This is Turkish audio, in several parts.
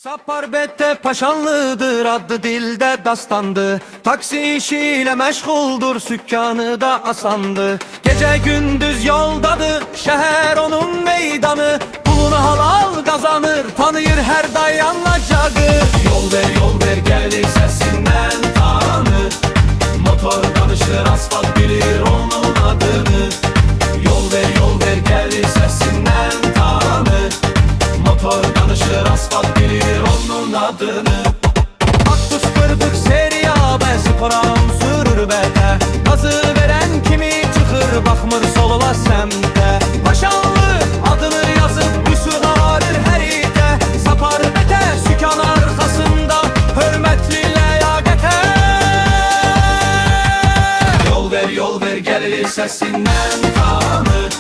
Saparbette paşanlıdır, adı dilde dastandı. Taksi işiyle meşguldur, sükkanı da asandı. Gece gündüz yoldadır, şehir onun meydanı. Pulunu halal kazanır, tanıyır her dayanacağı. Yol ver gelir sesinden tanır. Motor danışır, asfalt bilir onun adını. Yol ver gelir sesinden tanır. Motor danışır, asfalt bilir onun adını. Aktus kırdık seriyabe, sıfıram sürür bete. Gazı veren kimi çıkır, bakmır solula semte. Paşanlı adını yazıp üsü ağrır her ite. Sapar bete sükan arkasında, hürmetli leyakete. Yol ver gelir sesinden tanır.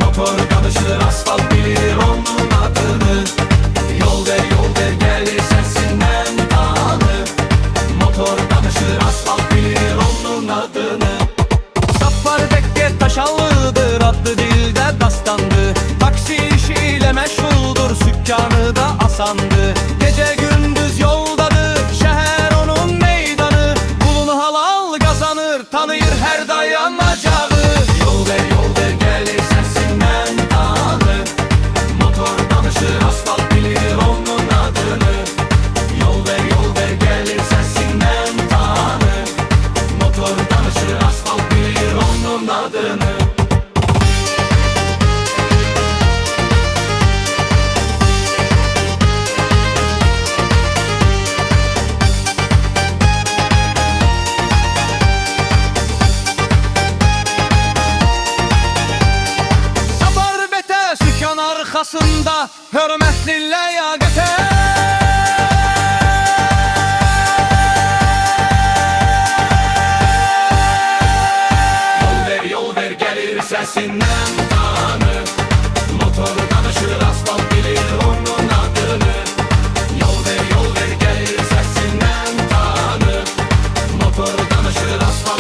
Motor danışır, asfalt bilir onun adını. Yol ver gelir sesinden tanır. Motor danışır, asfalt bilir onun adını. Sapar Bekke Taşanlıdır, adlı dilde dastandı. Taksi işiyle meşguldur, sükkanı da asandı. Gece gündüz yoldadır, şehir onun meydanı. Pulunu halal kazanır, tanıyır her dayanacağı. Yol ver gelir sesinden tanır. Motor danışır, asfalt bilir onun adını. Yol ver gelir sesinden tanır. Motor danışır, asfalt bilir onun adını. Sükan arkasında, hürmetli leyakete. Yol ver gelir sesinden tanır. Motor danışır, asfalt bilir onun adını. Yol ver gelir sesinden tanır. Motor danışır, asfalt